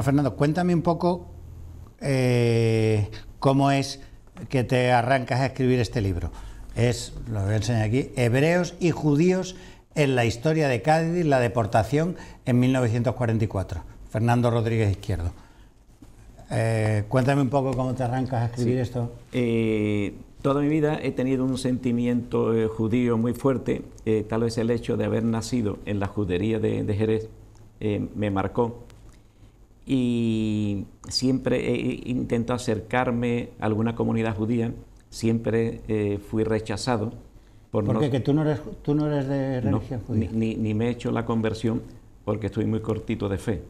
Bueno, Fernando, cuéntame un poco cómo es que te arrancas a escribir este libro. Lo voy a enseñar aquí, Hebreos y Judíos en la historia de Cádiz, la deportación en 1944. Fernando Rodríguez Izquierdo. Cuéntame un poco cómo te arrancas a escribir esto. Toda mi vida he tenido un sentimiento judío muy fuerte. Tal vez el hecho de haber nacido en la judería de Jerez me marcó. Y siempre he intentado acercarme a alguna comunidad judía. Siempre fui rechazado. ¿Por qué? ¿Que tú no eres de religión judía? Ni me he hecho la conversión porque estoy muy cortito de fe.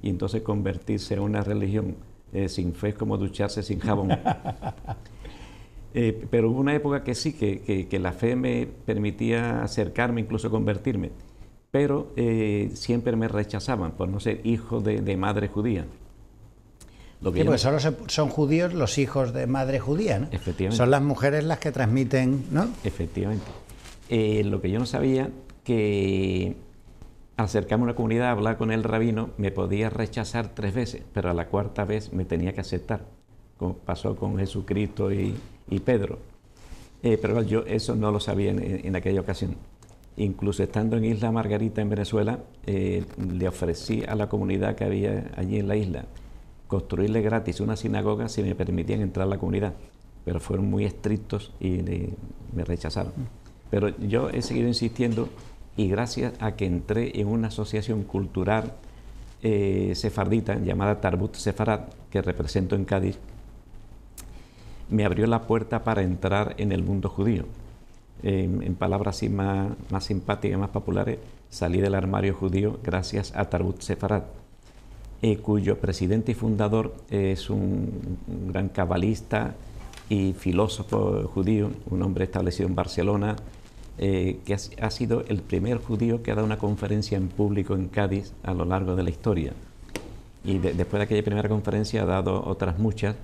Y entonces convertirse en una religión sin fe es como ducharse sin jabón. Pero hubo una época que sí, que la fe me permitía acercarme, incluso convertirme. Pero siempre me rechazaban por no ser hijo de madre judía. Sí, porque solo son judíos los hijos de madre judía, ¿no? Efectivamente. Son las mujeres las que transmiten, ¿no? Efectivamente. Lo que yo no sabía, que acercarme a una comunidad, hablar con el rabino, me podía rechazar 3 veces, pero a la 4ª vez me tenía que aceptar, como pasó con Jesucristo y Pedro. Pero yo eso no lo sabía en aquella ocasión. Incluso estando en Isla Margarita, en Venezuela, le ofrecí a la comunidad que había allí en la isla construirle gratis una sinagoga si me permitían entrar a la comunidad, pero fueron muy estrictos y me rechazaron. Pero yo he seguido insistiendo, y gracias a que entré en una asociación cultural sefardita llamada Tarbut Sefarad, que represento en Cádiz, me abrió la puerta para entrar en el mundo judío. En palabras así más simpáticas, más populares, salí del armario judío gracias a Tarbut Sefarad, cuyo presidente y fundador es un gran cabalista y filósofo judío, un hombre establecido en Barcelona, que ha sido el primer judío que ha dado una conferencia en público en Cádiz a lo largo de la historia. Y después de aquella primera conferencia ha dado otras muchas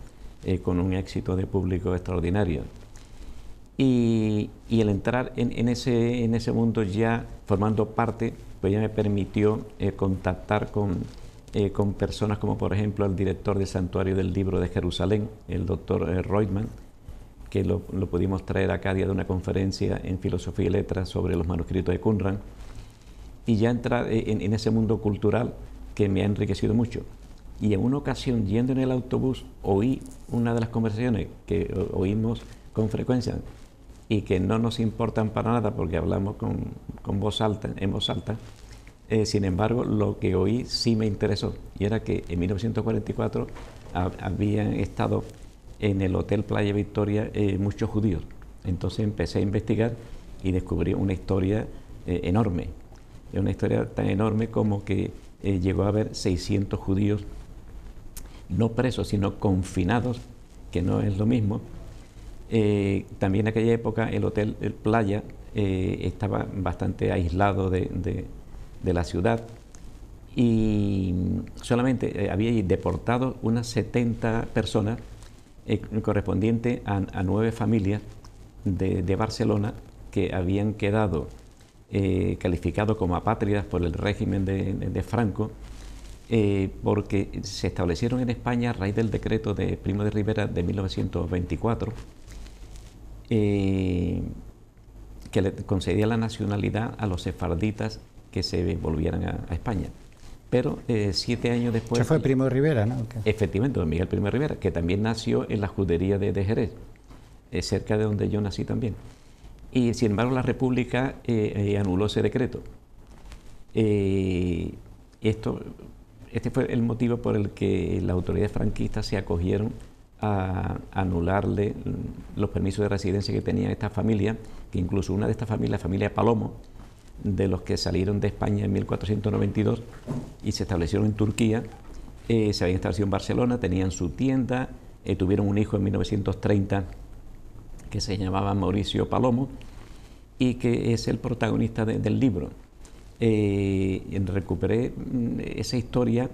con un éxito de público extraordinario. Y el entrar en ese mundo ya formando parte, pues ya me permitió contactar con personas como por ejemplo el director del Santuario del Libro de Jerusalén, el doctor Reutemann, que lo pudimos traer acá de una conferencia en Filosofía y Letras sobre los manuscritos de Qumran, y ya entrar en ese mundo cultural que me ha enriquecido mucho. Y en una ocasión, yendo en el autobús, oí una de las conversaciones que oímos con frecuencia y que no nos importan para nada porque hablamos en voz alta. Sin embargo, lo que oí sí me interesó, y era que en 1944 habían estado en el Hotel Playa Victoria muchos judíos. Entonces empecé a investigar y descubrí una historia enorme. Una historia tan enorme como que llegó a haber 600 judíos, no presos, sino confinados, que no es lo mismo. También en aquella época el Hotel Playa estaba bastante aislado de la ciudad, y solamente había deportado unas 70 personas correspondiente a 9 familias de Barcelona que habían quedado calificados como apátridas por el régimen de Franco, porque se establecieron en España a raíz del decreto de Primo de Rivera de 1924, que le concedía la nacionalidad a los sefarditas que se volvieran a España. Pero 7 años después... Eso fue Primo de Rivera, ¿no? Okay. Efectivamente, don Miguel Primo de Rivera, que también nació en la judería de Jerez, cerca de donde yo nací también. Y sin embargo la República anuló ese decreto. Este fue el motivo por el que las autoridades franquistas se acogieron a anularle los permisos de residencia que tenían estas familias, que incluso una de estas familias, la familia Palomo, de los que salieron de España en 1492 y se establecieron en Turquía, se habían establecido en Barcelona, tenían su tienda, tuvieron un hijo en 1930 que se llamaba Mauricio Palomo y que es el protagonista del libro. Recuperé esa historia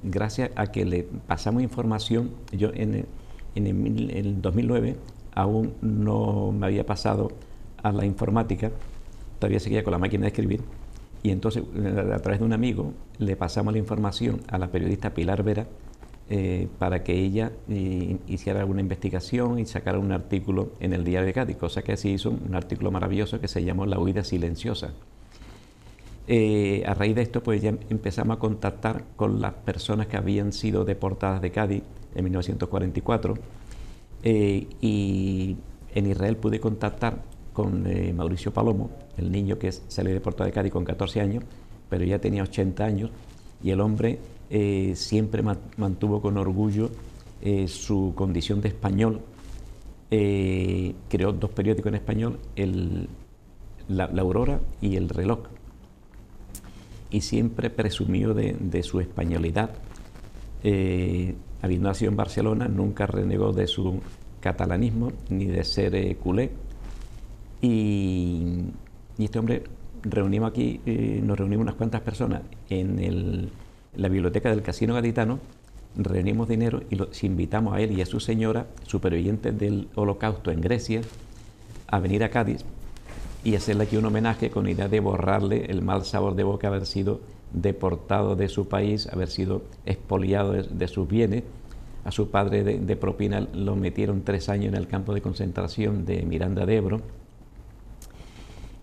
gracias a que le pasamos información. Yo en el 2009 aún no me había pasado a la informática, todavía seguía con la máquina de escribir, Y entonces, a través de un amigo, le pasamos la información a la periodista Pilar Vera para que ella hiciera alguna investigación y sacara un artículo en el Diario de Cádiz, cosa que así hizo, un artículo maravilloso que se llamó La huida silenciosa. A raíz de esto, pues ya empezamos a contactar con las personas que habían sido deportadas de Cádiz en 1944 y en Israel pude contactar con Mauricio Palomo, el niño que salió deportado de Cádiz con 14 años, pero ya tenía 80 años y el hombre siempre mantuvo con orgullo su condición de español. Creó 2 periódicos en español, la Aurora y El Reloj, y siempre presumió de su españolidad. Habiendo nacido en Barcelona, nunca renegó de su catalanismo ni de ser culé. Y este hombre nos reunimos unas cuantas personas en la biblioteca del Casino Gaditano, reunimos dinero y los invitamos a él y a su señora, supervivientes del Holocausto en Grecia, a venir a Cádiz y hacerle aquí un homenaje con la idea de borrarle el mal sabor de boca, haber sido deportado de su país, haber sido expoliado de sus bienes. A su padre de propina lo metieron 3 años en el campo de concentración de Miranda de Ebro.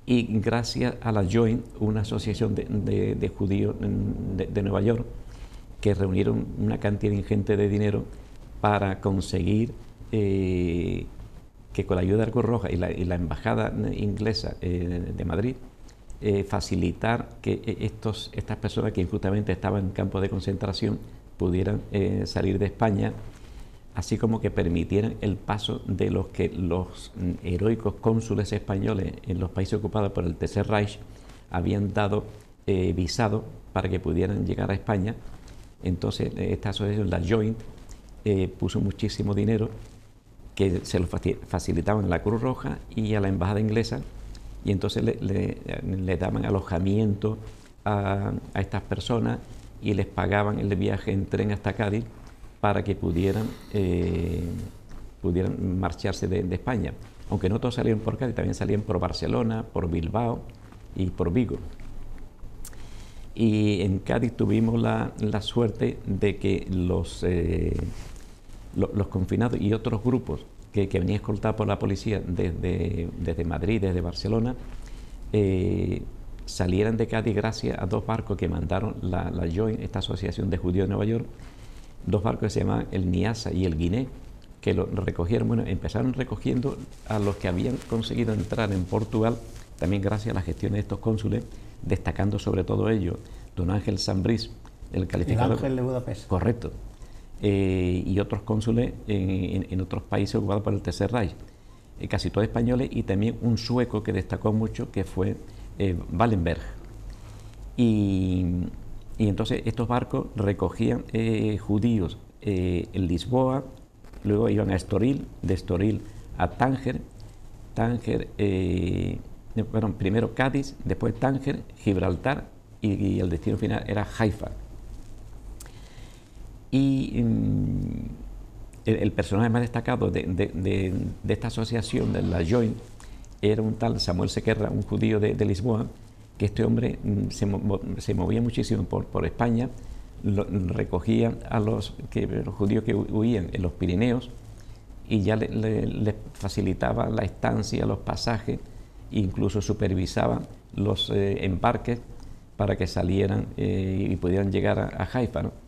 Y gracias a la Joint, una asociación de judíos de Nueva York, que reunieron una cantidad ingente de dinero para conseguir que con la ayuda de Cruz Roja y la embajada inglesa de Madrid, facilitar que estas personas que injustamente estaban en campos de concentración pudieran salir de España, así como que permitieran el paso de los heroicos cónsules españoles en los países ocupados por el Tercer Reich habían dado visado para que pudieran llegar a España. Entonces esta asociación, la Joint, puso muchísimo dinero que se lo facilitaban a la Cruz Roja y a la embajada inglesa, y entonces le daban alojamiento a estas personas y les pagaban el viaje en tren hasta Cádiz para que pudieran marcharse de España. Aunque no todos salieron por Cádiz, también salían por Barcelona, por Bilbao y por Vigo. Y en Cádiz tuvimos la suerte de que los confinados y otros grupos que venían escoltados por la policía desde Madrid, desde Barcelona, salieran de Cádiz gracias a 2 barcos que mandaron la Joint, esta asociación de judíos de Nueva York, 2 barcos que se llamaban el Niasa y el Guiné, que lo recogieron. Bueno, empezaron recogiendo a los que habían conseguido entrar en Portugal, también gracias a la gestión de estos cónsules, destacando sobre todo ellos don Ángel Sambrís, el calificador. El Ángel de Budapest. Correcto. Y otros cónsules en otros países ocupados por el Tercer Reich, casi todos españoles, y también un sueco que destacó mucho, que fue Wallenberg. Y entonces estos barcos recogían judíos en Lisboa, luego iban a Estoril, de Estoril a Tánger, primero Cádiz, después Tánger, Gibraltar y el destino final era Haifa. Y el personaje más destacado de esta asociación, de la Joint, era un tal Samuel Sequerra, un judío de Lisboa, que este hombre se movía muchísimo por España, recogía a los judíos que huían en los Pirineos y ya les facilitaba la estancia, los pasajes, incluso supervisaba los embarques para que salieran y pudieran llegar a Haifa, ¿no?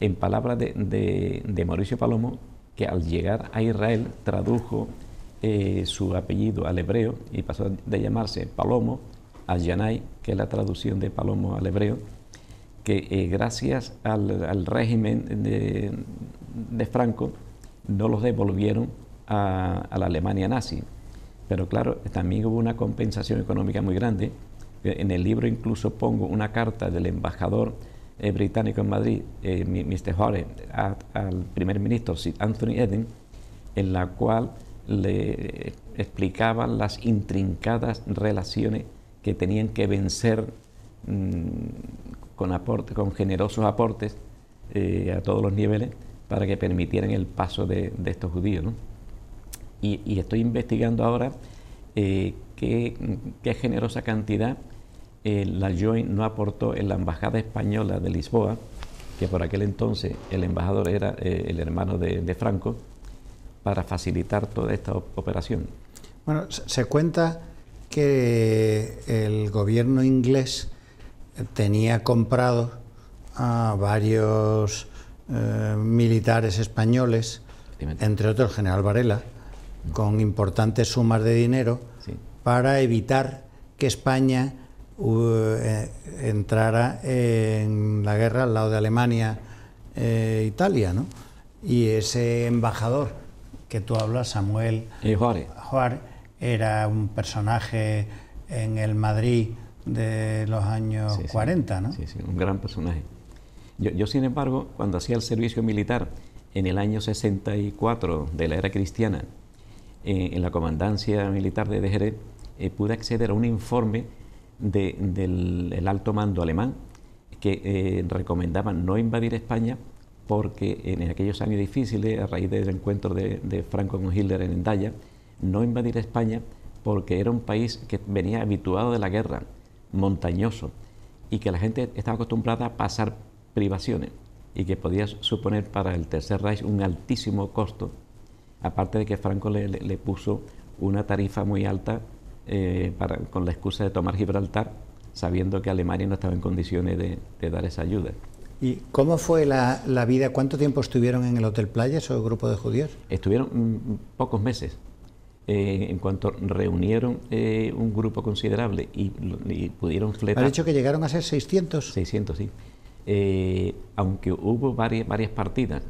En palabras de Mauricio Palomo, que al llegar a Israel tradujo su apellido al hebreo y pasó de llamarse Palomo a Yanai, que es la traducción de Palomo al hebreo, que gracias al régimen de Franco no los devolvieron a la Alemania nazi. Pero claro, también hubo una compensación económica muy grande. En el libro incluso pongo una carta del embajador británico en Madrid, Mr. Hore, al primer ministro Sir Anthony Eden, en la cual le explicaban las intrincadas relaciones que tenían que vencer con generosos aportes a todos los niveles para que permitieran el paso de estos judíos, ¿no? Y estoy investigando ahora qué generosa cantidad la Joint no aportó en la Embajada Española de Lisboa, que por aquel entonces el embajador era el hermano de Franco, para facilitar toda esta operación. Bueno, se cuenta que el gobierno inglés tenía comprado a varios militares españoles, entre otros el general Varela, con importantes sumas de dinero, sí, para evitar que España entrara en la guerra al lado de Alemania, Italia, ¿no? Y ese embajador que tú hablas, Samuel Juárez, era un personaje en el Madrid de los años 40, ¿no? Sí, un gran personaje. Yo, sin embargo, cuando hacía el servicio militar en el año 64 de la era cristiana, en la comandancia militar de Jerez, pude acceder a un informe del alto mando alemán que recomendaba no invadir España porque en aquellos años difíciles, a raíz del encuentro de Franco con Hitler en Endaya, no invadir España porque era un país que venía habituado de la guerra, montañoso, y que la gente estaba acostumbrada a pasar privaciones y que podía suponer para el Tercer Reich un altísimo costo, aparte de que Franco le puso una tarifa muy alta con la excusa de tomar Gibraltar, sabiendo que Alemania no estaba en condiciones de dar esa ayuda. ¿Y cómo fue la vida? ¿Cuánto tiempo estuvieron en el Hotel Playa, esos grupos de judíos? Estuvieron pocos meses. En cuanto reunieron un grupo considerable y pudieron fletar... ¿Ha dicho que llegaron a ser 600? 600, sí. Aunque hubo varias partidas,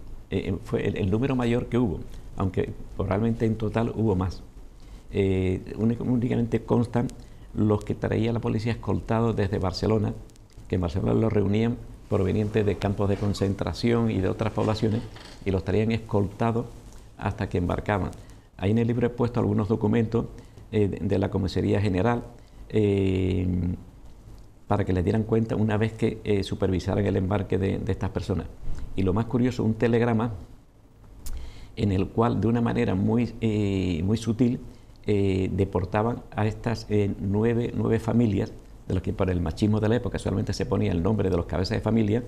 fue el número mayor que hubo, aunque probablemente en total hubo más. Únicamente constan los que traía la policía escoltados desde Barcelona, que en Barcelona los reunían provenientes de campos de concentración y de otras poblaciones, y los traían escoltados hasta que embarcaban. Ahí en el libro he puesto algunos documentos de la Comisaría General para que les dieran cuenta una vez que supervisaran el embarque de estas personas. Y lo más curioso, un telegrama en el cual de una manera muy sutil deportaban a estas nueve familias, de los que por el machismo de la época solamente se ponía el nombre de los cabezas de familia,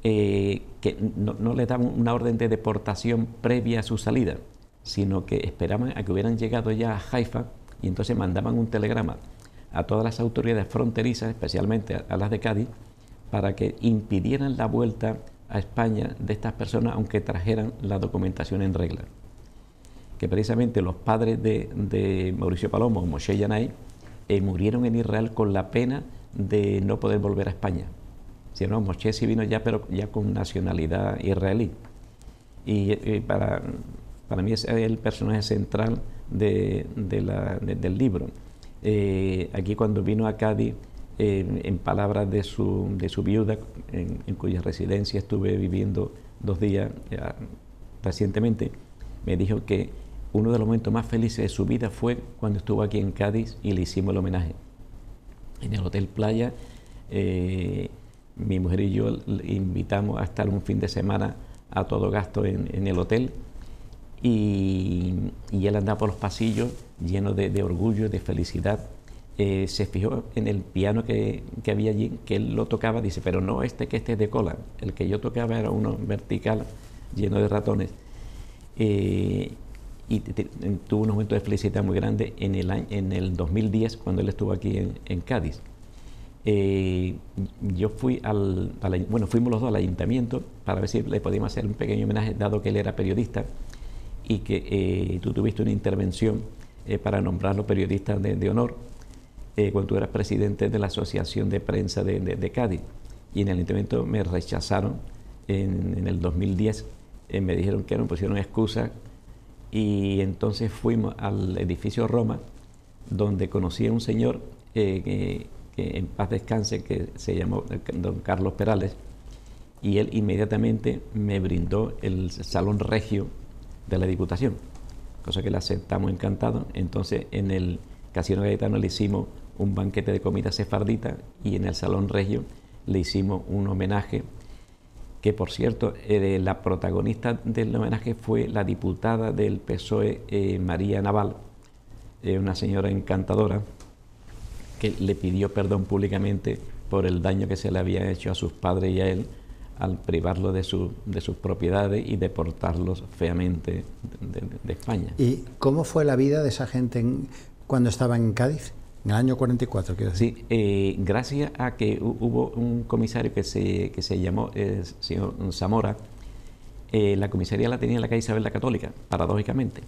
que no les daban una orden de deportación previa a su salida, sino que esperaban a que hubieran llegado ya a Haifa y entonces mandaban un telegrama a todas las autoridades fronterizas, especialmente a las de Cádiz, para que impidieran la vuelta a España de estas personas aunque trajeran la documentación en regla. Que precisamente los padres de Mauricio Palomo, Moshe Yanai, murieron en Israel con la pena de no poder volver a España. Si no, Moshe sí vino ya, pero ya con nacionalidad israelí. Y para mí es el personaje central del libro. Aquí cuando vino a Cádiz, en palabras de su viuda, en cuya residencia estuve viviendo 2 días recientemente, me dijo que uno de los momentos más felices de su vida fue cuando estuvo aquí en Cádiz y le hicimos el homenaje. En el Hotel Playa, mi mujer y yo le invitamos a estar un fin de semana a todo gasto en el hotel, y él andaba por los pasillos lleno de orgullo, de felicidad. Se fijó en el piano que había allí, que él lo tocaba, dice, pero no que este es de cola, el que yo tocaba era uno vertical, lleno de ratones. Y tuvo un momento de felicidad muy grande en el 2010, cuando él estuvo aquí en Cádiz. Yo fui fuimos los dos al ayuntamiento para ver si le podíamos hacer un pequeño homenaje, dado que él era periodista y que tú tuviste una intervención para nombrarlo periodista de honor cuando tú eras presidente de la Asociación de Prensa de Cádiz. Y en el ayuntamiento me rechazaron en el 2010, me dijeron que no, pusieron excusa, y entonces fuimos al edificio Roma, donde conocí a un señor que en paz descanse, que se llamó don Carlos Perales, y él inmediatamente me brindó el Salón Regio de la Diputación, cosa que le aceptamos encantado. Entonces en el Casino Cayetano le hicimos un banquete de comida sefardita, y en el Salón Regio le hicimos un homenaje, que por cierto, la protagonista del homenaje fue la diputada del PSOE, María Naval, una señora encantadora, que le pidió perdón públicamente por el daño que se le había hecho a sus padres y a él al privarlo de sus propiedades y deportarlos feamente de España. ¿Y cómo fue la vida de esa gente cuando estaban en Cádiz? En el año 44, quiero decir. Sí, gracias a que hubo un comisario que se llamó señor Zamora. La comisaría la tenía en la calle Isabel la Católica, paradójicamente.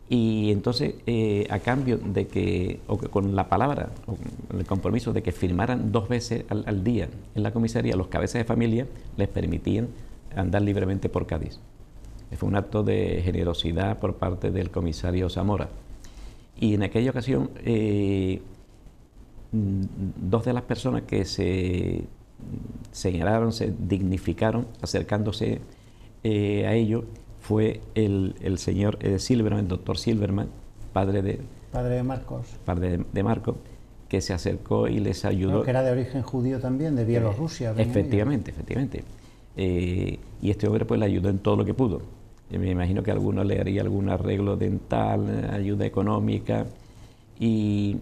Y entonces, a cambio de que, o con la palabra, o con el compromiso de que firmaran 2 veces al día en la comisaría, los cabezas de familia les permitían andar libremente por Cádiz. Fue un acto de generosidad por parte del comisario Zamora. Y en aquella ocasión, 2 de las personas que se señalaron, se dignificaron acercándose a ello, fue el señor Silverman, el doctor Silverman, padre de Marcos. Padre de Marcos, que se acercó y les ayudó. Creo que era de origen judío también, de Bielorrusia. Efectivamente. Y este hombre pues le ayudó en todo lo que pudo. Me imagino que alguno le haría algún arreglo dental, ayuda económica. Y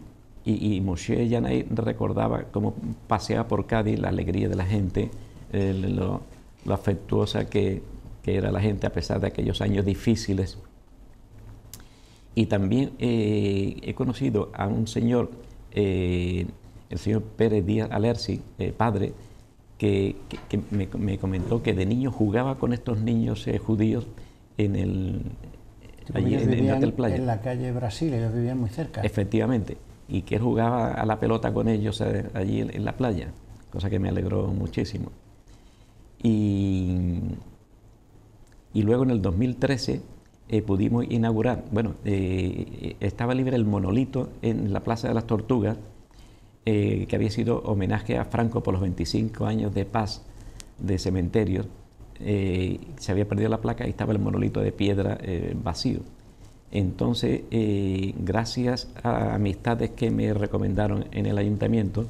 Moshe Yanai recordaba cómo paseaba por Cádiz, la alegría de la gente, lo afectuosa que era la gente a pesar de aquellos años difíciles. Y también he conocido a un señor, el señor Pérez Díaz Alerci, padre, que me comentó que de niño jugaba con estos niños judíos allí en el Hotel Playa. En la calle Brasil, ellos vivían muy cerca. Efectivamente, y que él jugaba a la pelota con ellos allí en la playa, cosa que me alegró muchísimo. Y luego en el 2013 pudimos inaugurar, estaba libre el monolito en la Plaza de las Tortugas, que había sido homenaje a Franco por los 25 años de paz de cementerios. Se había perdido la placa y estaba el monolito de piedra vacío. Entonces, gracias a amistades que me recomendaron en el ayuntamiento,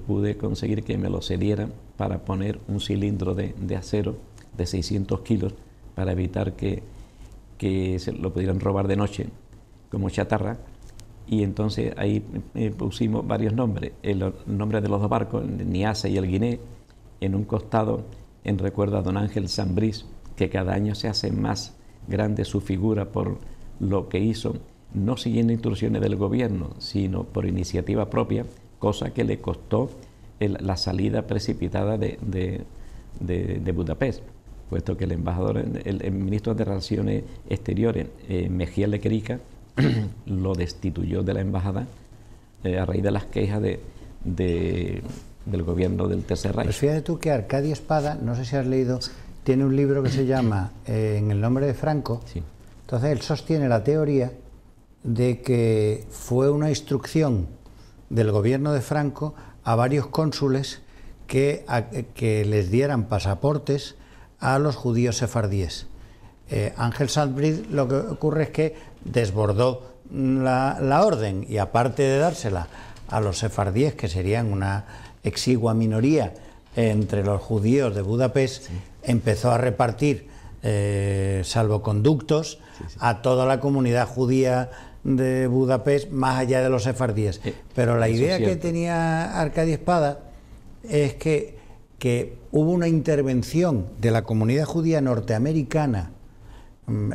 pude conseguir que me lo cedieran para poner un cilindro de acero de 600 kilos para evitar que se lo pudieran robar de noche como chatarra. Y entonces ahí pusimos varios nombres, el nombre de los 2 barcos, el Niasa y el Guiné, en un costado en recuerdo a don Ángel Sambrís, que cada año se hace más grande su figura por lo que hizo, no siguiendo instrucciones del gobierno, sino por iniciativa propia, cosa que le costó la salida precipitada de Budapest, puesto que el embajador, el ministro de Relaciones Exteriores, Mejía Lequerica, lo destituyó de la embajada a raíz de las quejas del gobierno del Tercer Reich. Pues fíjate tú que Arcadio Espada, no sé si has leído, tiene un libro que se llama En el nombre de Franco. Sí. Entonces él sostiene la teoría de que fue una instrucción del gobierno de Franco a varios cónsules que les dieran pasaportes a los judíos sefardíes. Ángel Sambrís, lo que ocurre es que desbordó la orden y aparte de dársela a los sefardíes, que serían una exigua minoría entre los judíos de Budapest, empezó a repartir salvoconductos a toda la comunidad judía de Budapest, más allá de los sefardíes. Pero la idea que tenía Arcadio Espada es que hubo una intervención de la comunidad judía norteamericana,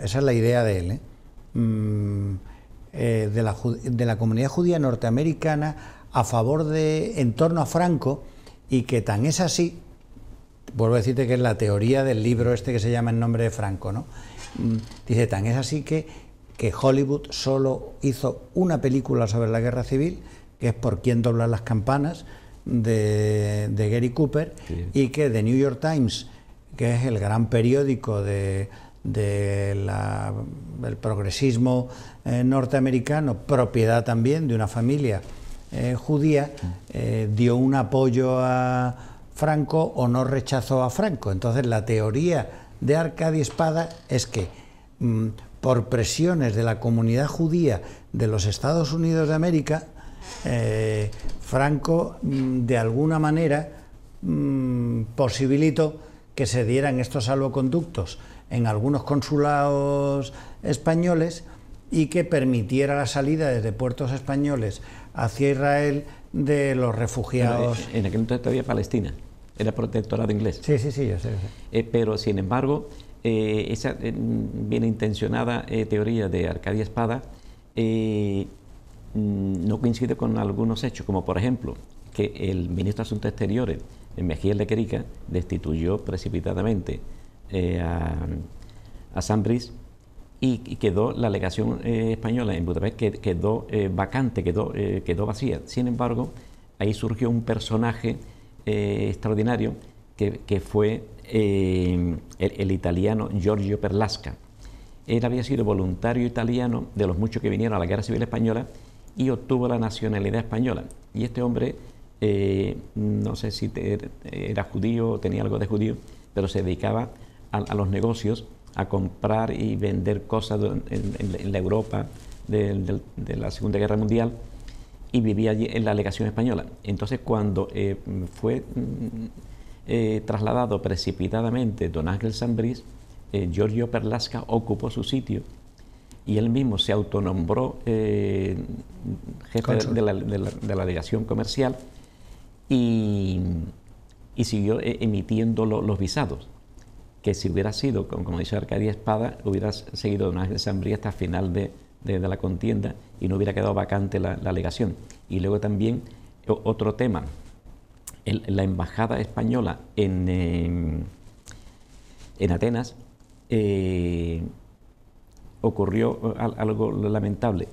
esa es la idea de él, de la comunidad judía norteamericana a favor en torno a Franco, y que tan es así, vuelvo a decirte que es la teoría del libro este que se llama En nombre de Franco, ¿no? Dice, tan es así que Hollywood solo hizo una película sobre la guerra civil, que es Por quién doblan las campanas, de Gary Cooper, sí. Y que The New York Times, que es el gran periódico del progresismo norteamericano, propiedad también de una familia judía, dio un apoyo a Franco o no rechazó a Franco. Entonces la teoría de Arcadio Espada es que por presiones de la comunidad judía de los Estados Unidos de América, Franco de alguna manera posibilitó que se dieran estos salvoconductos en algunos consulados españoles, y que permitiera la salida desde puertos españoles hacia Israel de los refugiados. Bueno, en aquel entonces todavía Palestina era protectorado inglés. Sí, yo sé. Pero sin embargo, esa bien intencionada teoría de Arcadia Espada no coincide con algunos hechos, como por ejemplo que el ministro de Asuntos Exteriores, Mejía Lequerica, destituyó precipitadamente a Sainbris y quedó la legación española en Budapest quedó vacante, quedó vacía. Sin embargo, ahí surgió un personaje extraordinario que fue el italiano Giorgio Perlasca. Él había sido voluntario italiano de los muchos que vinieron a la Guerra Civil Española y obtuvo la nacionalidad española. Y este hombre, no sé si era judío o tenía algo de judío, pero se dedicaba a los negocios, a comprar y vender cosas en la Europa de la Segunda Guerra Mundial, y vivía allí en la legación española. Entonces, cuando fue trasladado precipitadamente don Ángel Sainbris, Giorgio Perlasca ocupó su sitio y él mismo se autonombró jefe de la legación comercial y siguió emitiendo los visados, que si hubiera sido, como dice Arcadia Espada, hubiera seguido don Ángel Sainbris hasta el final de la contienda y no hubiera quedado vacante la legación. Y luego también otro tema, la embajada española en Atenas, ocurrió algo lamentable.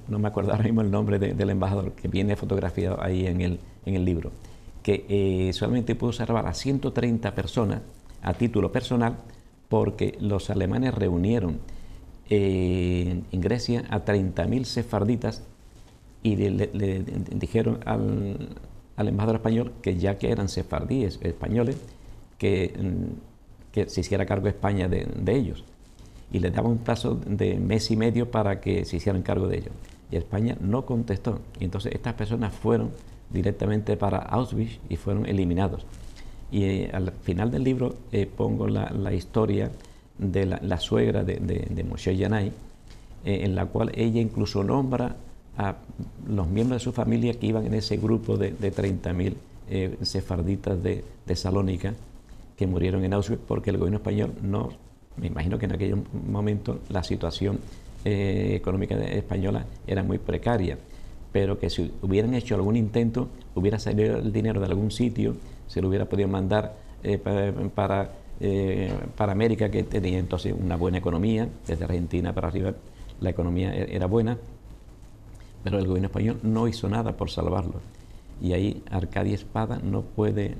No me acuerdo ahora mismo el nombre del embajador, que viene fotografiado ahí en el libro, que solamente pudo salvar a 130 personas a título personal, porque los alemanes reunieron en Grecia a 30.000 sefarditas y le dijeron al embajador español que, ya que eran sefardíes españoles, que se hiciera cargo España de ellos, y les daba un plazo de mes y medio para que se hicieran cargo de ellos, y España no contestó, y entonces estas personas fueron directamente para Auschwitz y fueron eliminados. Y al final del libro pongo la historia de la suegra de Moshe Yanai, en la cual ella incluso nombra a los miembros de su familia que iban en ese grupo de 30.000 sefarditas de Salónica, que murieron en Auschwitz porque el gobierno español no, me imagino que en aquel momento la situación económica española era muy precaria, pero que si hubieran hecho algún intento, hubiera salido el dinero de algún sitio, se lo hubiera podido mandar para América, que tenía entonces una buena economía, desde Argentina para arriba la economía era buena, pero el gobierno español no hizo nada por salvarlo. Y ahí Arcadia Espada no puede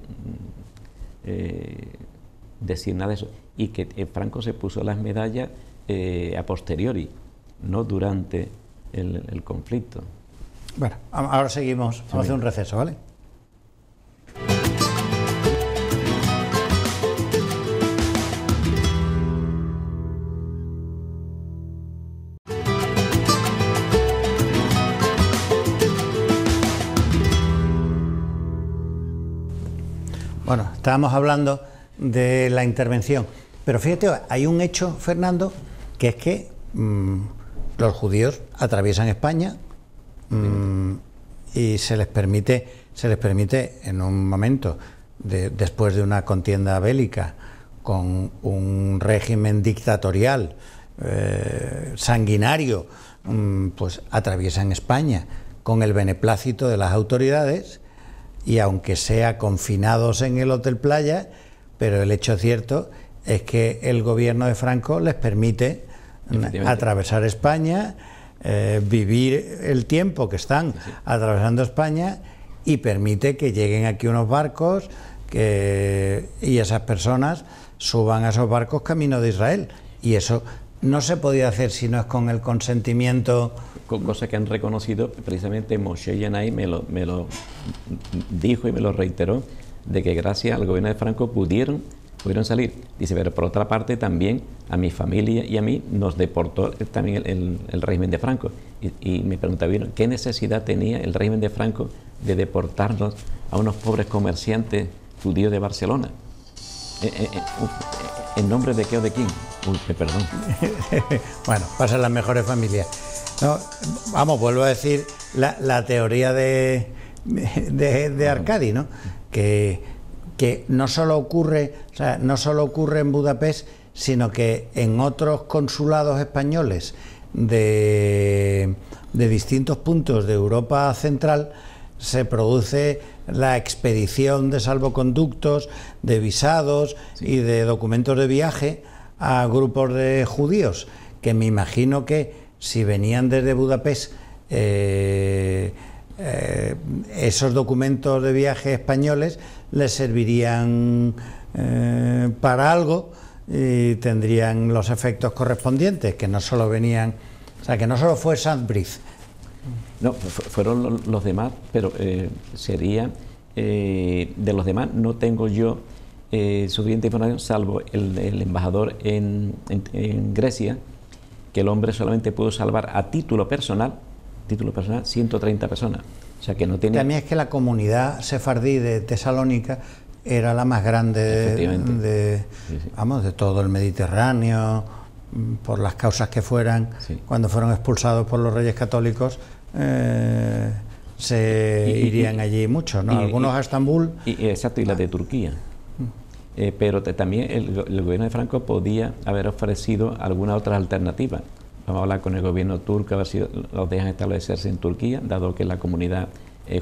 decir nada de eso. Y que Franco se puso las medallas a posteriori, no durante el conflicto. Bueno, ahora seguimos, vamos a hacer un receso, ¿vale? Bueno, estábamos hablando de la intervención, pero fíjate, hay un hecho, Fernando, que es que los judíos atraviesan España y se les permite en un momento, después de una contienda bélica, con un régimen dictatorial, sanguinario, pues atraviesan España con el beneplácito de las autoridades, y aunque sea confinados en el Hotel Playa, pero el hecho cierto es que el gobierno de Franco les permite atravesar España, vivir el tiempo que están atravesando España, y permite que lleguen aquí unos barcos y esas personas suban a esos barcos camino de Israel, y eso no se podía hacer si no es con el consentimiento. Con cosas que han reconocido, precisamente Moshe Yanai me lo dijo y me lo reiteró, de que gracias al gobierno de Franco pudieron salir. Dice, pero por otra parte también a mi familia y a mí nos deportó también el régimen de Franco. Y me preguntaba, ¿qué necesidad tenía el régimen de Franco de deportarnos a unos pobres comerciantes judíos de Barcelona? ¿En nombre de qué o de quién? Uy, perdón. Bueno, pasa en las mejores familias. No, vamos, vuelvo a decir la teoría de Arcadi, ¿no? Que no solo ocurre, o sea, no solo ocurre en Budapest, sino que en otros consulados españoles de distintos puntos de Europa Central se produce la expedición de salvoconductos, de visados y de documentos de viaje a grupos de judíos, que me imagino que si venían desde Budapest esos documentos de viaje españoles les servirían para algo y tendrían los efectos correspondientes, que no solo venían, o sea, que no solo fue Sandbridge. No, fueron los demás, pero sería de los demás no tengo yo suficiente información, salvo el embajador en Grecia, que el hombre solamente pudo salvar a título personal 130 personas. O sea que no tiene... También es que la comunidad sefardí de Tesalónica era la más grande de todo el Mediterráneo, por las causas que fueran. Sí. Cuando fueron expulsados por los reyes católicos, irían allí muchos, ¿no? Algunos a Estambul. Exacto, y la de Turquía. Pero también el gobierno de Franco podía haber ofrecido alguna otra alternativa. Vamos a hablar con el gobierno turco, a ver si los dejan establecerse en Turquía, dado que la comunidad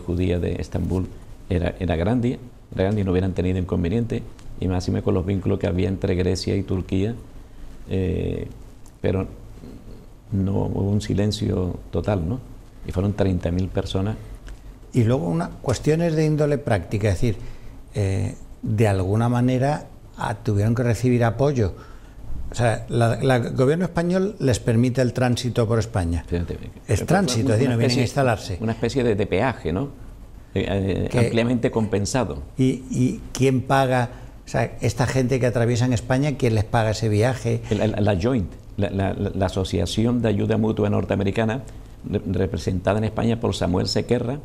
judía de Estambul era grande y no hubieran tenido inconveniente, y más con los vínculos que había entre Grecia y Turquía, pero no hubo un silencio total, ¿no? Y fueron 30.000 personas. Y luego cuestiones de índole práctica, es decir, de alguna manera tuvieron que recibir apoyo. O sea, el gobierno español les permite el tránsito por España. Fíjate, es tránsito, es decir, no vienen a instalarse. Una especie de peaje, ¿no? Ampliamente compensado. ¿Y quién paga? O sea, esta gente que atraviesa en España, ¿quién les paga ese viaje? La Joint, la Asociación de Ayuda Mutua Norteamericana, representada en España por Samuel Sequerra,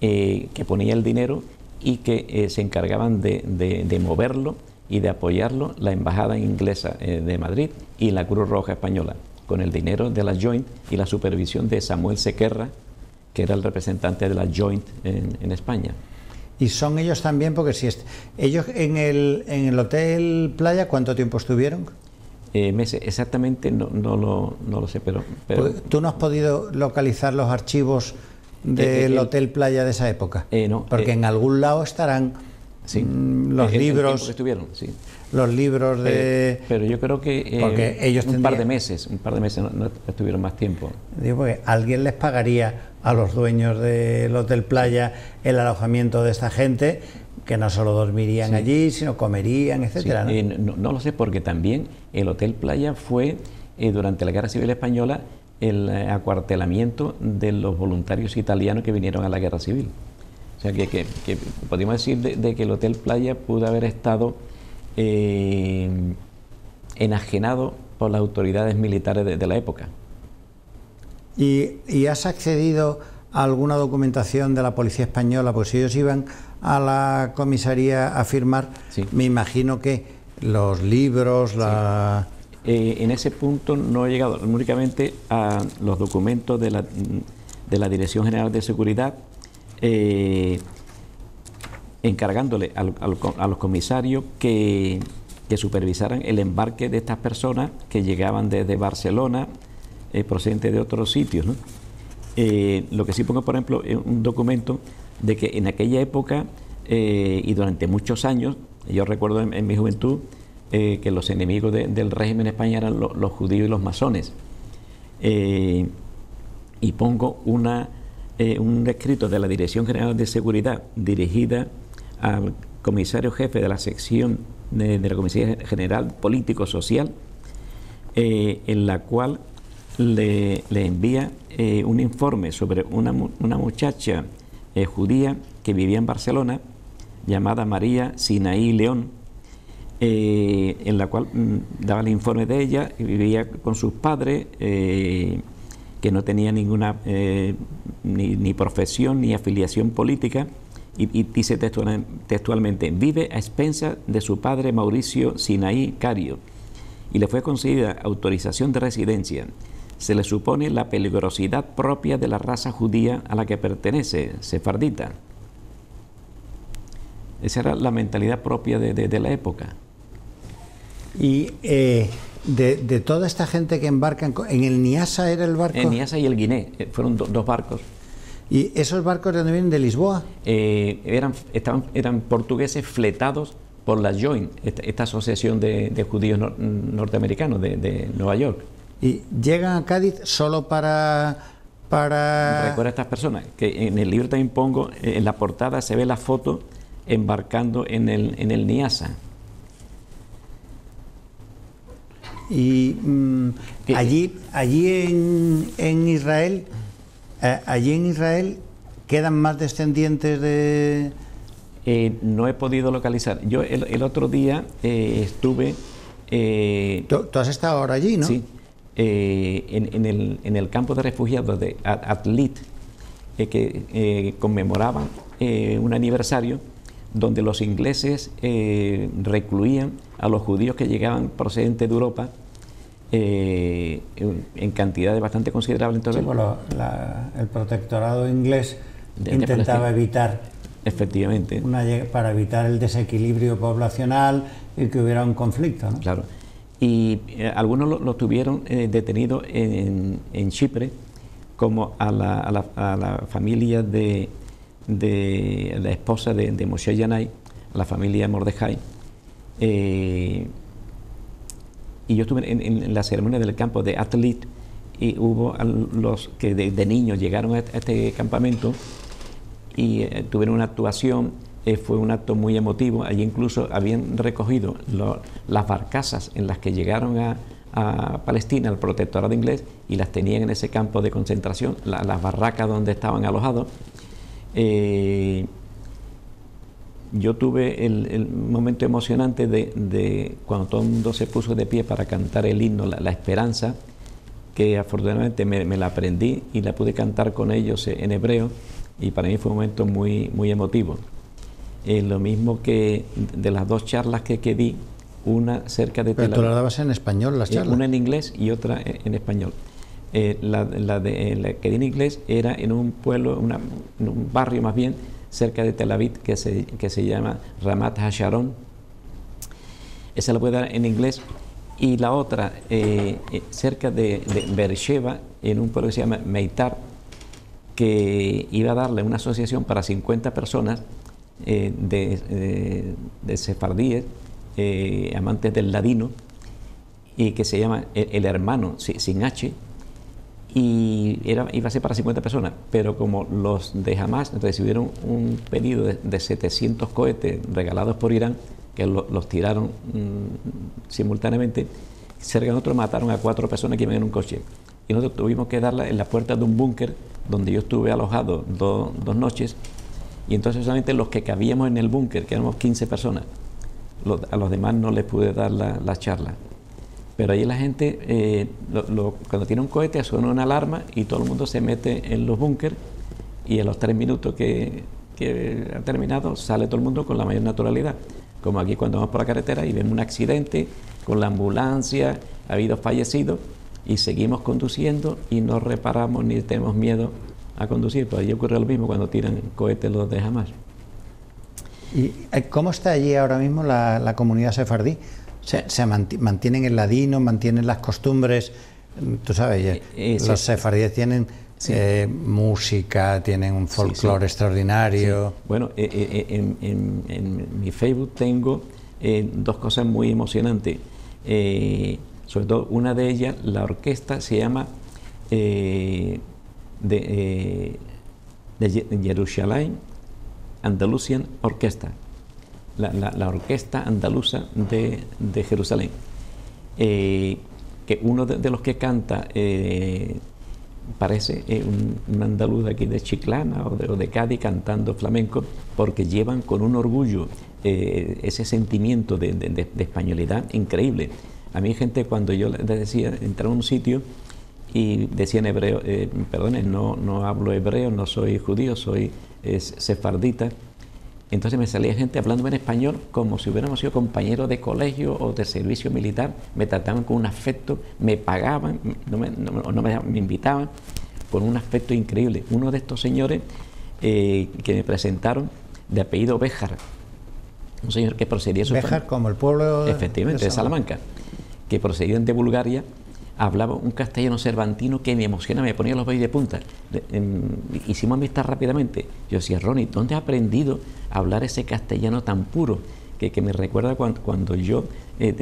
que ponía el dinero y que se encargaban de moverlo y de apoyarlo la Embajada Inglesa de Madrid y la Cruz Roja Española, con el dinero de la Joint y la supervisión de Samuel Sequerra, que era el representante de la Joint en España. Y son ellos también, porque si ellos en el Hotel Playa, ¿cuánto tiempo estuvieron? Meses, exactamente no lo sé, pero... ¿Tú no has podido localizar los archivos del Hotel Playa de esa época? No. Porque en algún lado estarán los libros... que estuvieron, sí. Los libros de... Pero yo creo que porque ellos un par de meses no estuvieron más tiempo. Digo, porque alguien les pagaría a los dueños del Hotel Playa el alojamiento de esta gente, que no solo dormirían allí, sino comerían, etcétera. Sí. No lo sé, porque también el Hotel Playa fue, durante la Guerra Civil Española, el acuartelamiento de los voluntarios italianos que vinieron a la Guerra Civil. O sea, que podríamos decir de que el Hotel Playa pudo haber estado enajenado por las autoridades militares de la época. ¿Y has accedido a alguna documentación de la policía española? Pues si ellos iban a la comisaría a firmar, me imagino que los libros, en ese punto no he llegado únicamente a los documentos de la Dirección General de Seguridad, encargándole a los comisarios que supervisaran el embarque de estas personas que llegaban desde Barcelona, procedentes de otros sitios, ¿no? Lo que sí pongo, por ejemplo, es un documento de que en aquella época y durante muchos años, yo recuerdo en mi juventud, que los enemigos del régimen en España eran los judíos y los masones. Y pongo un escrito de la Dirección General de Seguridad dirigida al comisario jefe de la sección de la Comisaría General Político-Social, en la cual le envía un informe sobre una muchacha judía que vivía en Barcelona, llamada María Sinaí León, en la cual daba el informe de ella, y vivía con sus padres, que no tenía ninguna ni profesión ni afiliación política, y dice textualmente: vive a expensas de su padre Mauricio Sinaí Cario y le fue concedida autorización de residencia. Se le supone la peligrosidad propia de la raza judía a la que pertenece, sefardita. Esa era la mentalidad propia de la época. Y de toda esta gente que embarcan, ¿en el Niasa era el barco? El Niasa y el Guiné, fueron dos barcos. ¿Y esos barcos de dónde vienen? ¿De Lisboa? Eran portugueses fletados por la Joint, esta asociación de judíos norteamericanos de Nueva York. ¿Y llegan a Cádiz solo para...? Recuerda a estas personas, que en el libro también pongo, en la portada se ve la foto embarcando en el Niasa. Y allí en Israel, quedan más descendientes de... No he podido localizar. Yo el otro día estuve... ¿Tú has estado ahora allí, no? Sí. En el campo de refugiados de Atlit, que conmemoraban un aniversario donde los ingleses recluían a los judíos que llegaban procedentes de Europa en cantidades bastante considerables. Entonces, sí, el protectorado inglés intentaba evitar, efectivamente, para evitar el desequilibrio poblacional y que hubiera un conflicto, ¿no? Claro. Y algunos los tuvieron detenidos en Chipre, como a la familia de la esposa de Moshe Yanai, la familia Mordejai. Y yo estuve en la ceremonia del campo de Atlit, y hubo los que de niños llegaron a este campamento y tuvieron una actuación. Fue un acto muy emotivo. Allí incluso habían recogido las barcazas en las que llegaron a Palestina, al protectorado inglés, y las tenían en ese campo de concentración, las barracas donde estaban alojados. Yo tuve el momento emocionante de cuando todo el mundo se puso de pie para cantar el himno, la esperanza, que afortunadamente me la aprendí y la pude cantar con ellos en hebreo, y para mí fue un momento muy, muy emotivo. Lo mismo que de las dos charlas que di, una cerca de Tel Aviv. Pero tú la dabas en español, las charlas. Una en inglés y otra en español. La que di en inglés era en un pueblo, en un barrio más bien, cerca de Tel Aviv, que se llama Ramat HaSharon. Esa la voy a dar en inglés. Y la otra, cerca de Beersheba, en un pueblo que se llama Meitar, que iba a darle una asociación para 50 personas de sefardíes, amantes del ladino, y que se llama El Hermano, sin H, y iba a ser para 50 personas, pero como los de Hamas recibieron un pedido de 700 cohetes regalados por Irán, que los tiraron simultáneamente, cerca de nosotros mataron a 4 personas que iban en un coche, y nosotros tuvimos que darla en la puerta de un búnker donde yo estuve alojado dos noches. Y entonces solamente los que cabíamos en el búnker, que éramos 15 personas, a los demás no les pude dar la charla. Pero ahí la gente, cuando tiene un cohete, suena una alarma y todo el mundo se mete en los búnkers, y a los 3 minutos que ha terminado sale todo el mundo con la mayor naturalidad. Como aquí cuando vamos por la carretera y vemos un accidente con la ambulancia, ha habido fallecidos, y seguimos conduciendo y no reparamos ni tenemos miedo a conducir. Pues allí ocurre lo mismo cuando tiran cohetes los de Hamas. ¿Y cómo está allí ahora mismo la comunidad sefardí? ¿Se mantienen el ladino, mantienen las costumbres? Tú sabes, los sefardíes tienen música, tienen un folclore extraordinario. Sí. Bueno, en mi Facebook tengo 2 cosas muy emocionantes. Sobre todo una de ellas, la orquesta se llama de Jerusalén Andalusian Orchestra, la orquesta andaluza de Jerusalén, que uno de los que canta parece un andaluz de aquí de Chiclana o de Cádiz cantando flamenco, porque llevan con un orgullo ese sentimiento de españolidad increíble. A mí gente, cuando yo les decía, entrar a un sitio y decía en hebreo, perdone, no hablo hebreo, no soy judío, soy sefardita, Entonces me salía gente hablándome en español como si hubiéramos sido compañeros de colegio o de servicio militar. Me trataban con un afecto, me pagaban, me invitaban con un afecto increíble. Uno de estos señores que me presentaron, de apellido Béjar, un señor que procedía de Béjar, como el pueblo efectivamente, de Salamanca, que procedían de Bulgaria, hablaba un castellano cervantino que me emocionaba, me ponía los vellos de punta. Hicimos amistad rápidamente. Yo decía, Ronnie, ¿dónde has aprendido a hablar ese castellano tan puro? Que me recuerda cuando yo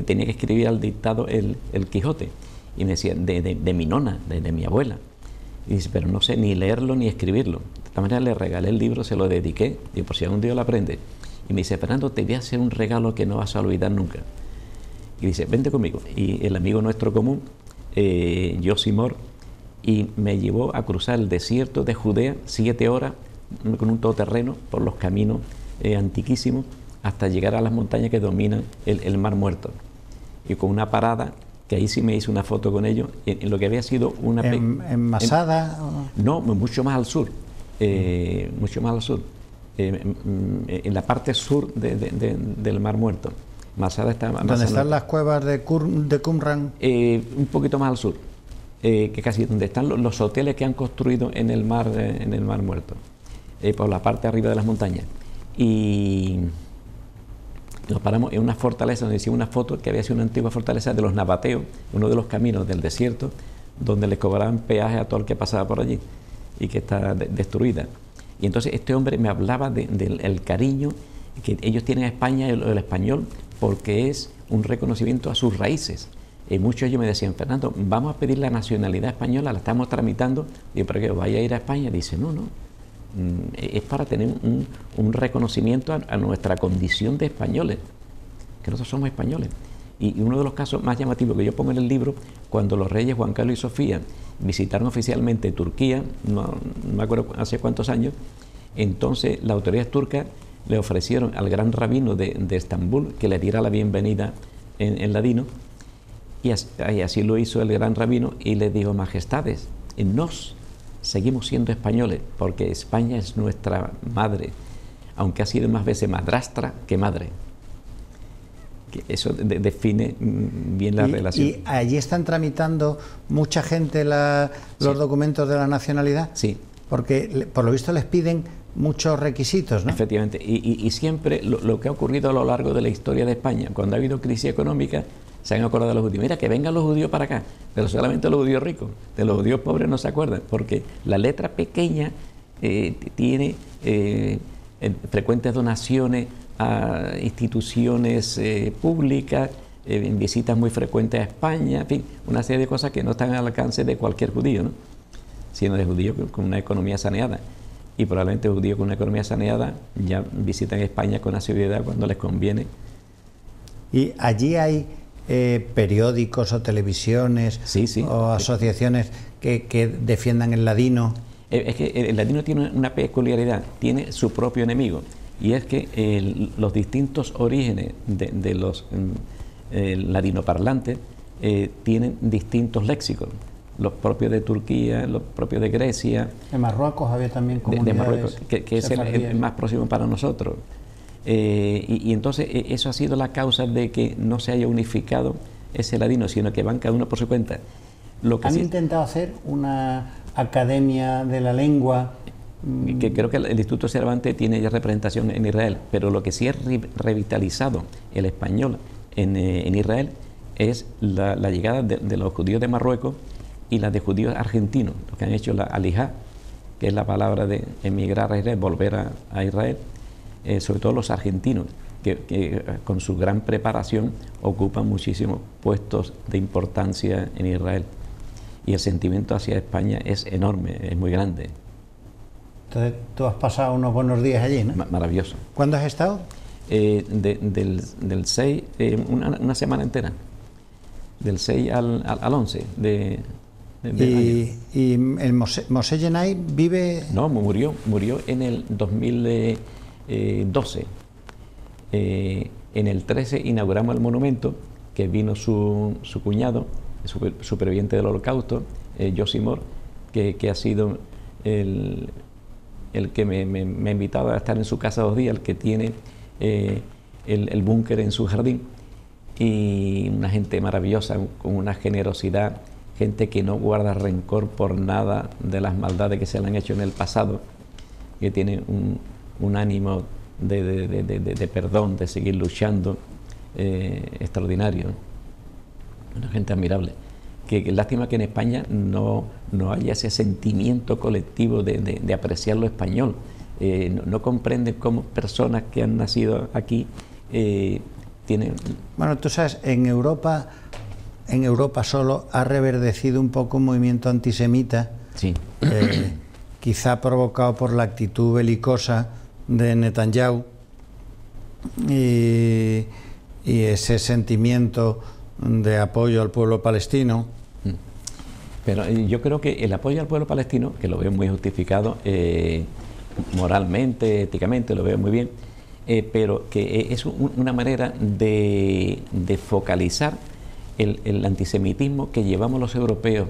tenía que escribir al dictado el Quijote. Y me decía, de mi nona, de mi abuela. Y dice, pero no sé ni leerlo ni escribirlo. De esta manera le regalé el libro, se lo dediqué, y por si algún día lo aprende. Y me dice, Fernando, te voy a hacer un regalo que no vas a olvidar nunca. Y dice, vente conmigo. Y el amigo nuestro común, Josimor, y me llevó a cruzar el desierto de Judea 7 horas con un todoterreno por los caminos antiquísimos hasta llegar a las montañas que dominan el Mar Muerto. Y con una parada, que ahí sí me hice una foto con ellos, en lo que había sido una... ¿En Masada? No, mucho más al sur, mucho más al sur, en la parte sur del Mar Muerto. Masada está más ¿Dónde están las cuevas de Qumran? Un poquito más al sur, que casi donde están los hoteles que han construido en el Mar Muerto, por la parte arriba de las montañas. Y nos paramos en una fortaleza donde hicimos una foto que había sido una antigua fortaleza de los nabateos, uno de los caminos del desierto, donde le cobraban peaje a todo el que pasaba por allí y que está destruida. Y entonces este hombre me hablaba del cariño que ellos tienen a España, el español, porque es un reconocimiento a sus raíces. Muchos de ellos me decían, Fernando, vamos a pedir la nacionalidad española, la estamos tramitando. Y yo, ¿para qué? ¿Vaya a ir a España? Dice, no, es para tener un reconocimiento a nuestra condición de españoles, que nosotros somos españoles. Y uno de los casos más llamativos que yo pongo en el libro, cuando los reyes Juan Carlos y Sofía visitaron oficialmente Turquía, no me acuerdo hace cuántos años, entonces las autoridades turcas le ofrecieron al gran rabino de Estambul que le diera la bienvenida en ladino, y así lo hizo el gran rabino, y le dijo, majestades, nos seguimos siendo españoles, porque España es nuestra madre, aunque ha sido más veces madrastra que madre. Que eso define bien la relación. ¿Y allí están tramitando mucha gente los documentos de la nacionalidad? Sí. Porque por lo visto les piden muchos requisitos, ¿no? Efectivamente, y siempre lo que ha ocurrido a lo largo de la historia de España, cuando ha habido crisis económica, se han acordado de los judíos. Mira, que vengan los judíos para acá, pero solamente los judíos ricos, de los judíos pobres no se acuerdan, porque la letra pequeña tiene frecuentes donaciones a instituciones públicas, visitas muy frecuentes a España, en fin, una serie de cosas que no están al alcance de cualquier judío, ¿no? Sino de judíos con una economía saneada. Y probablemente judíos con una economía saneada ya visitan España con asiduidad cuando les conviene. ¿Y allí hay periódicos o televisiones o asociaciones que defiendan el ladino? Es que el ladino tiene una peculiaridad, tiene su propio enemigo, y es que los distintos orígenes de los ladinoparlantes tienen distintos léxicos. Los propios de Turquía, los propios de Grecia. En Marruecos había también comunidades. De Marruecos, que es el más próximo para nosotros. Y entonces eso ha sido la causa de que no se haya unificado ese ladino, sino que van cada uno por su cuenta. ¿Han intentado hacer una academia de la lengua? Que creo que el Instituto Cervantes tiene ya representación en Israel, pero lo que sí es revitalizado el español en Israel es la llegada de los judíos de Marruecos y la de judíos argentinos, los que han hecho la alijá, que es la palabra de emigrar a Israel, volver a Israel, sobre todo los argentinos, que con su gran preparación ocupan muchísimos puestos de importancia en Israel. Y el sentimiento hacia España es enorme, es muy grande. Entonces, tú has pasado unos buenos días allí, ¿no? Maravilloso. ¿Cuándo has estado? Del 6, una semana entera, del 6 al 11 ¿Y el Moshe Yenai vive...? No, murió en el 2012. En el 13 inauguramos el monumento, que vino su cuñado, superviviente del Holocausto, Josimor, que ha sido el que me ha invitado a estar en su casa 2 días, el que tiene el búnker en su jardín, y una gente maravillosa, con una generosidad, gente que no guarda rencor por nada de las maldades que se le han hecho en el pasado, que tiene un ánimo de perdón, de seguir luchando, extraordinario, una gente admirable. Que lástima que en España no haya ese sentimiento colectivo de apreciar lo español. No comprenden cómo personas que han nacido aquí tienen... Bueno, tú sabes, en Europa solo ha reverdecido un poco un movimiento antisemita, Sí. Quizá provocado por la actitud belicosa de Netanyahu y ese sentimiento de apoyo al pueblo palestino. Pero yo creo que el apoyo al pueblo palestino, que lo veo muy justificado moralmente, éticamente, lo veo muy bien, pero que es una manera de focalizar el antisemitismo que llevamos los europeos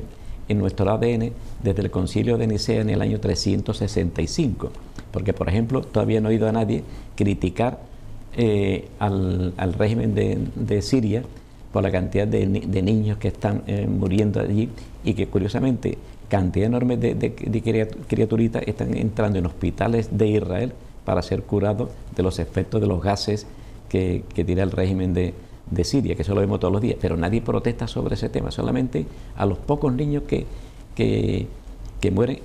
en nuestro ADN desde el Concilio de Nicea en el año 365. Porque, por ejemplo, todavía no he oído a nadie criticar al régimen de Siria por la cantidad de niños que están muriendo allí, y que curiosamente cantidad enorme de criaturitas están entrando en hospitales de Israel para ser curados de los efectos de los gases que tira el régimen de Siria, que eso lo vemos todos los días, pero nadie protesta sobre ese tema, solamente a los pocos niños que mueren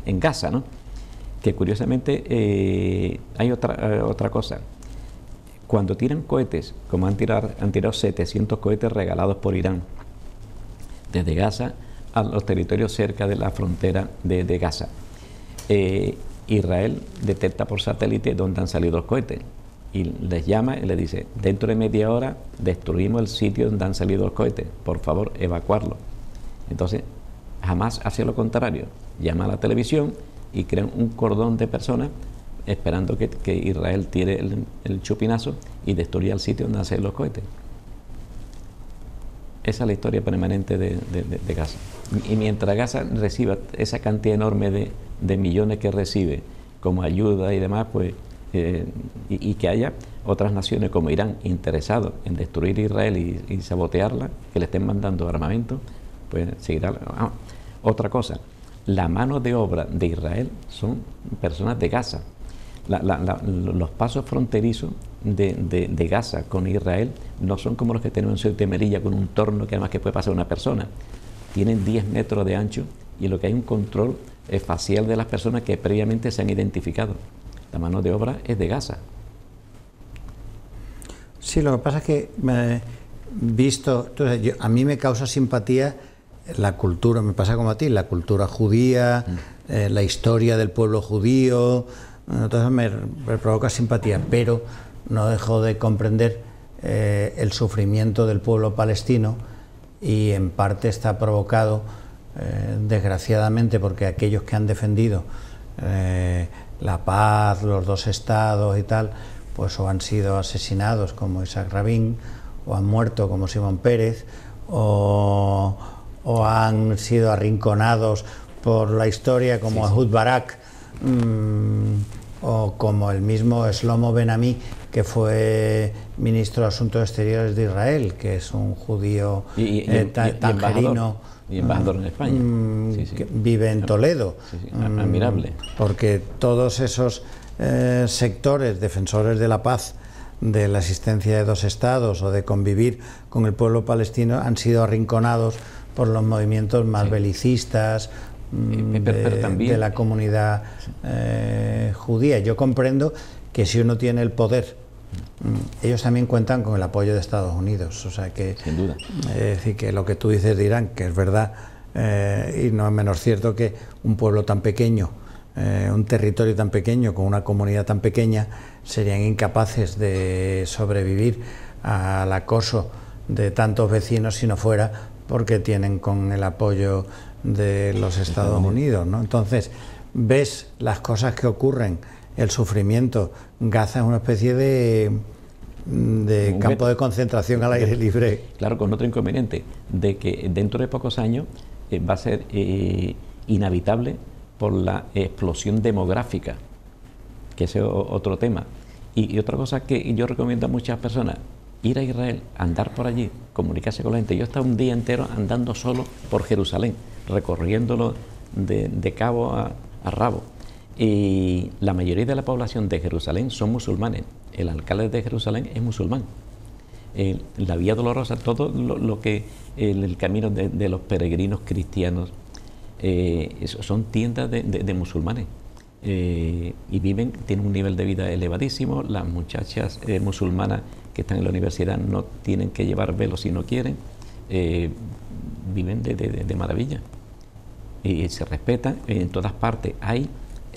en Gaza, ¿no? Que curiosamente hay otra cosa. Cuando tiran cohetes, como han tirado 700 cohetes regalados por Irán desde Gaza a los territorios cerca de la frontera de Gaza, Israel detecta por satélite dónde han salido los cohetes y les llama y les dice: dentro de media hora destruimos el sitio donde han salido los cohetes, por favor evacuarlo. Entonces jamás hace lo contrario, llama a la televisión y crean un cordón de personas esperando que Israel tire el chupinazo y destruya el sitio donde hacen los cohetes. Esa es la historia permanente de Gaza. Y mientras Gaza reciba esa cantidad enorme de millones que recibe como ayuda y demás, pues, y que haya otras naciones como Irán interesados en destruir Israel y sabotearla, que le estén mandando armamento, pues seguirá. Otra cosa, la mano de obra de Israel son personas de Gaza. Los pasos fronterizos de Gaza con Israel no son como los que tenemos en Ceuta y Melilla, con un torno que además que puede pasar una persona. Tienen 10 metros de ancho y lo que hay un control facial de las personas que previamente se han identificado. La mano de obra es de Gaza. Sí, lo que pasa es que visto, entonces, a mí me causa simpatía la cultura, me pasa como a ti, la cultura judía, la historia del pueblo judío. Entonces me provoca simpatía, pero no dejo de comprender el sufrimiento del pueblo palestino, y en parte está provocado, desgraciadamente, porque aquellos que han defendido la paz, los dos estados y tal, pues o han sido asesinados como Isaac Rabin, o han muerto como Simón Pérez, o han sido arrinconados por la historia como Ehud Barak, o como el mismo Shlomo Ben-Ami, que fue ministro de Asuntos Exteriores de Israel, que es un judío tangerino y embajador en España, que vive en Toledo. Admirable. Porque todos esos sectores defensores de la paz, de la existencia de dos estados o de convivir con el pueblo palestino, han sido arrinconados por los movimientos más belicistas pero también, de la comunidad judía. Yo comprendo que si uno tiene el poder, ellos también cuentan con el apoyo de Estados Unidos, o sea que, sin duda, es decir, que lo que tú dices de Irán, que es verdad, y no es menos cierto que un pueblo tan pequeño, un territorio tan pequeño, con una comunidad tan pequeña, serían incapaces de sobrevivir al acoso de tantos vecinos si no fuera porque tienen con el apoyo de los Estados Unidos, ¿no? Entonces, ves las cosas que ocurren, el sufrimiento. Gaza es una especie de campo de concentración al aire libre. Claro, con otro inconveniente, de que dentro de pocos años va a ser inhabitable por la explosión demográfica, que ese es otro tema. Y otra cosa que yo recomiendo a muchas personas, ir a Israel, andar por allí, comunicarse con la gente. Yo he estado un día entero andando solo por Jerusalén, recorriéndolo de cabo a rabo. Y la mayoría de la población de Jerusalén son musulmanes. El alcalde de Jerusalén es musulmán. La Vía Dolorosa, todo lo que el camino de los peregrinos cristianos, son tiendas de musulmanes. Y tienen un nivel de vida elevadísimo. Las muchachas musulmanas que están en la universidad no tienen que llevar velo si no quieren. Viven de maravilla. Y se respetan en todas partes. Hay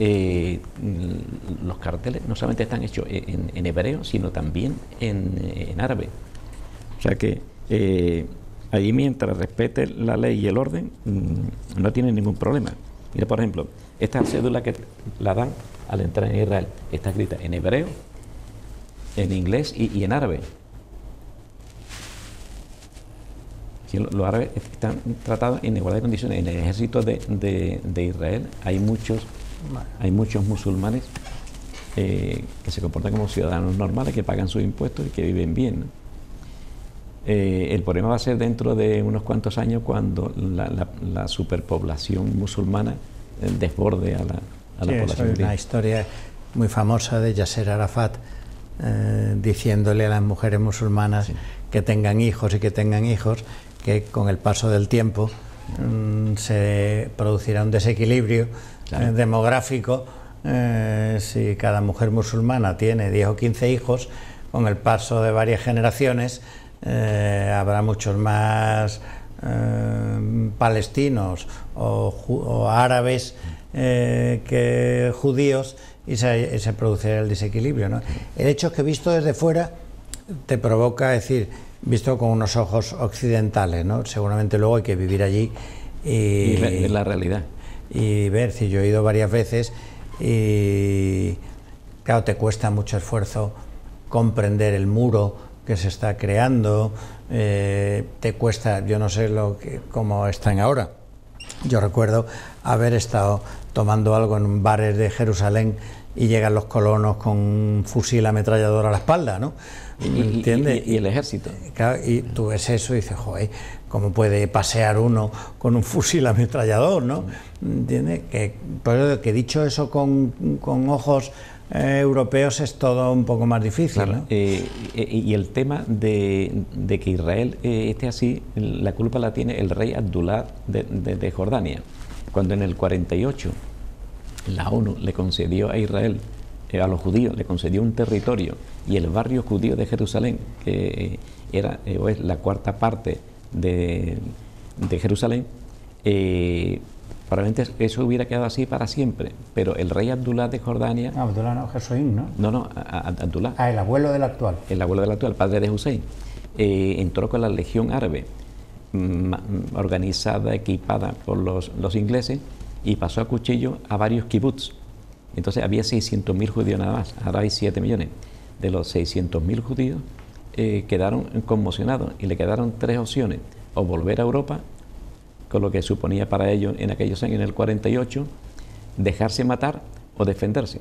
los carteles no solamente están hechos en hebreo, sino también en árabe. O sea que allí, mientras respete la ley y el orden, no tienen ningún problema. Mira, por ejemplo, esta cédula que la dan al entrar en Israel está escrita en hebreo, en inglés y en árabe. Los árabes están tratados en igualdad de condiciones. En el ejército de Israel hay muchos musulmanes que se comportan como ciudadanos normales, que pagan sus impuestos y que viven bien, ¿no? El problema va a ser dentro de unos cuantos años, cuando la superpoblación musulmana desborde a la población. Hay una historia muy famosa de Yasser Arafat diciéndole a las mujeres musulmanas que tengan hijos y que tengan hijos, que con el paso del tiempo se producirá un desequilibrio demográfico. Si cada mujer musulmana tiene 10 o 15 hijos, con el paso de varias generaciones habrá muchos más palestinos o árabes que judíos, y se producirá el desequilibrio, ¿no? El hecho es que, visto desde fuera, te provoca, decir, visto con unos ojos occidentales, ¿no? Seguramente luego hay que vivir allí y ver la realidad. Y ver, si yo he ido varias veces y claro, te cuesta mucho esfuerzo comprender el muro que se está creando, te cuesta, yo no sé cómo están ahora. Yo recuerdo haber estado tomando algo en bares de Jerusalén y llegan los colonos con un fusil ametrallador a la espalda, ¿no? ¿Entiendes? Y el ejército. Claro, y tú ves eso y dices, joder, ¿cómo puede pasear uno con un fusil ametrallador, ¿no? ¿Entiendes? Que dicho eso con ojos europeos es todo un poco más difícil, claro, ¿no? Y el tema de que Israel esté así, la culpa la tiene el rey Abdullah de Jordania. Cuando en el 48 la ONU le concedió a Israel, a los judíos, le concedió un territorio, y el barrio judío de Jerusalén, que era o es la cuarta parte de Jerusalén, probablemente eso hubiera quedado así para siempre, pero el rey Abdullah de Jordania... No, Abdullah no, Hussein, ¿no? No, Abdullah. Ah, el abuelo del actual. El abuelo del actual, padre de Hussein. Entró con la legión árabe, organizada, equipada por los ingleses, y pasó a cuchillo a varios kibbutz. Entonces había 600.000 judíos nada más, ahora hay 7 millones. De los 600.000 judíos quedaron conmocionados, y le quedaron 3 opciones: o volver a Europa, con lo que suponía para ellos en aquellos años, en el 48, dejarse matar o defenderse.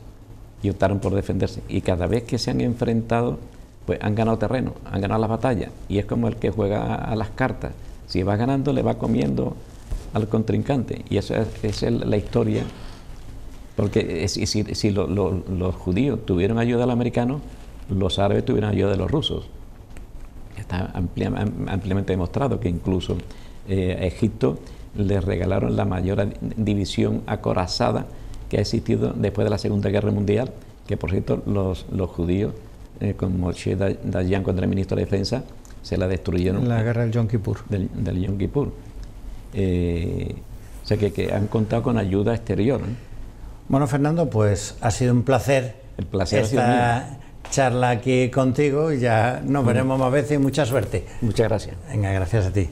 Y optaron por defenderse. Y cada vez que se han enfrentado, pues han ganado terreno, han ganado las batallas. Y es como el que juega a las cartas: si va ganando, le va comiendo al contrincante. Y esa es la historia. Porque si los judíos tuvieron ayuda de los americanos, los árabes tuvieron ayuda de los rusos. Está ampliamente demostrado que incluso a Egipto les regalaron la mayor división acorazada que ha existido después de la Segunda Guerra Mundial, que por cierto los judíos, con Moshe Dayan cuando era ministro de Defensa, se la destruyeron en la guerra del Yom Kippur. Del Yom Kippur. O sea que han contado con ayuda exterior, ¿no? Bueno, Fernando, pues ha sido un placer. El placer ha sido mío. Charla aquí contigo, y ya nos veremos más veces, y mucha suerte. Muchas gracias. Venga, gracias a ti.